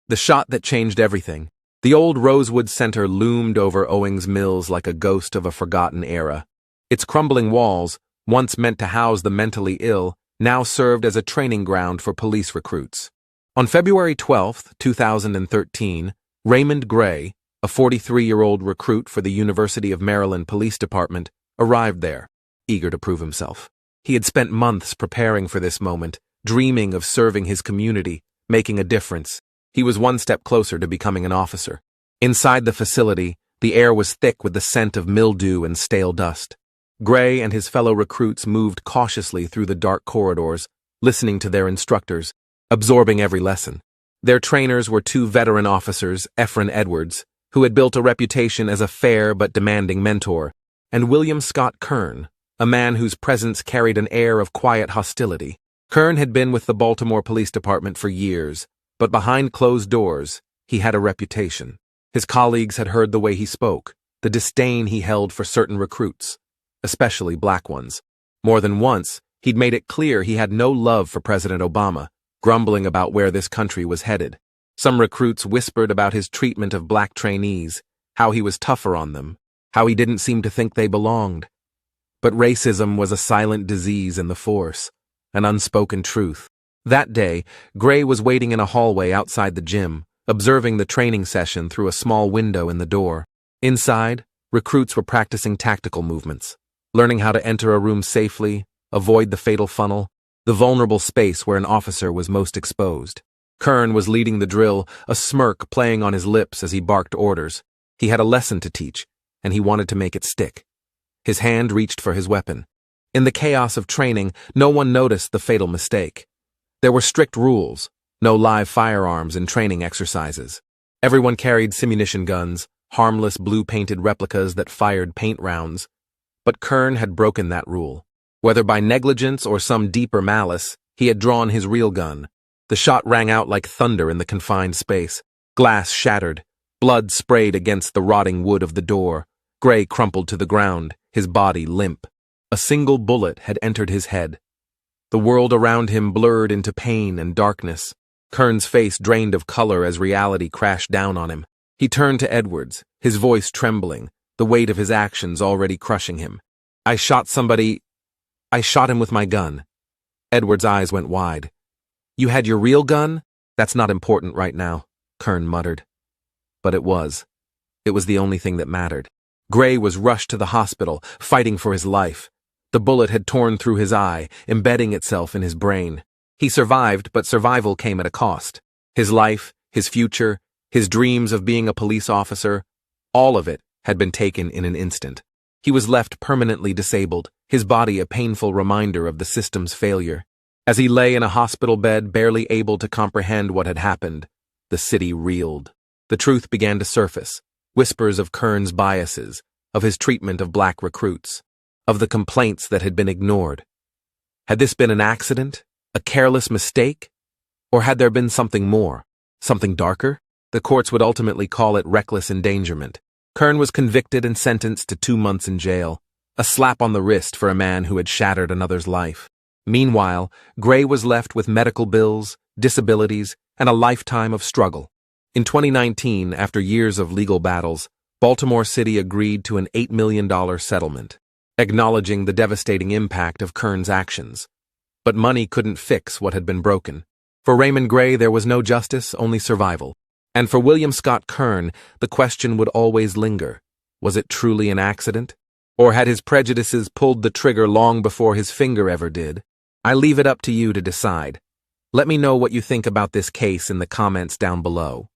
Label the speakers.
Speaker 1: The shot that changed everything. The old Rosewood Center loomed over Owings Mills like a ghost of a forgotten era. Its crumbling walls, once meant to house the mentally ill, now served as a training ground for police recruits. On February 12, 2013, Raymond Gray, a 43-year-old recruit for the University of Maryland Police Department, arrived there, eager to prove himself. He had spent months preparing for this moment, dreaming of serving his community, making a difference. He was one step closer to becoming an officer. Inside the facility, the air was thick with the scent of mildew and stale dust. Gray and his fellow recruits moved cautiously through the dark corridors, listening to their instructors, absorbing every lesson. Their trainers were two veteran officers, Efren Edwards, who had built a reputation as a fair but demanding mentor, and William Scott Kern, a man whose presence carried an air of quiet hostility. Kern had been with the Baltimore Police Department for years, but behind closed doors, he had a reputation. His colleagues had heard the way he spoke, the disdain he held for certain recruits, especially black ones. More than once, he'd made it clear he had no love for President Obama, grumbling about where this country was headed. Some recruits whispered about his treatment of black trainees, how he was tougher on them, how he didn't seem to think they belonged. But racism was a silent disease in the force, an unspoken truth. That day, Gray was waiting in a hallway outside the gym, observing the training session through a small window in the door. Inside, recruits were practicing tactical movements, learning how to enter a room safely, avoid the fatal funnel, the vulnerable space where an officer was most exposed. Kern was leading the drill, a smirk playing on his lips as he barked orders. He had a lesson to teach, and he wanted to make it stick. His hand reached for his weapon. In the chaos of training, no one noticed the fatal mistake. There were strict rules, no live firearms in training exercises. Everyone carried simunition guns, harmless blue-painted replicas that fired paint rounds. But Kern had broken that rule. Whether by negligence or some deeper malice, he had drawn his real gun. The shot rang out like thunder in the confined space. Glass shattered. Blood sprayed against the rotting wood of the door. Gray crumpled to the ground, his body limp. A single bullet had entered his head. The world around him blurred into pain and darkness. Kern's face drained of color as reality crashed down on him. He turned to Edwards, his voice trembling, the weight of his actions already crushing him. I shot him with my gun. Edwards' eyes went wide. You had your real gun? That's not important right now, Kern muttered. But it was. It was the only thing that mattered. Gray was rushed to the hospital, fighting for his life. The bullet had torn through his eye, embedding itself in his brain. He survived, but survival came at a cost. His life, his future, his dreams of being a police officer, all of it had been taken in an instant. He was left permanently disabled, his body a painful reminder of the system's failure. As he lay in a hospital bed, barely able to comprehend what had happened, the city reeled. The truth began to surface, whispers of Kern's biases, of his treatment of black recruits, of the complaints that had been ignored. Had this been an accident, a careless mistake? Or had there been something more, something darker? The courts would ultimately call it reckless endangerment. Kern was convicted and sentenced to 2 months in jail, a slap on the wrist for a man who had shattered another's life. Meanwhile, Gray was left with medical bills, disabilities, and a lifetime of struggle. In 2019, after years of legal battles, Baltimore City agreed to an $8 million settlement, acknowledging the devastating impact of Kern's actions. But money couldn't fix what had been broken. For Raymond Gray, there was no justice, only survival. And for William Scott Kern, the question would always linger. Was it truly an accident? Or had his prejudices pulled the trigger long before his finger ever did? I leave it up to you to decide. Let me know what you think about this case in the comments down below.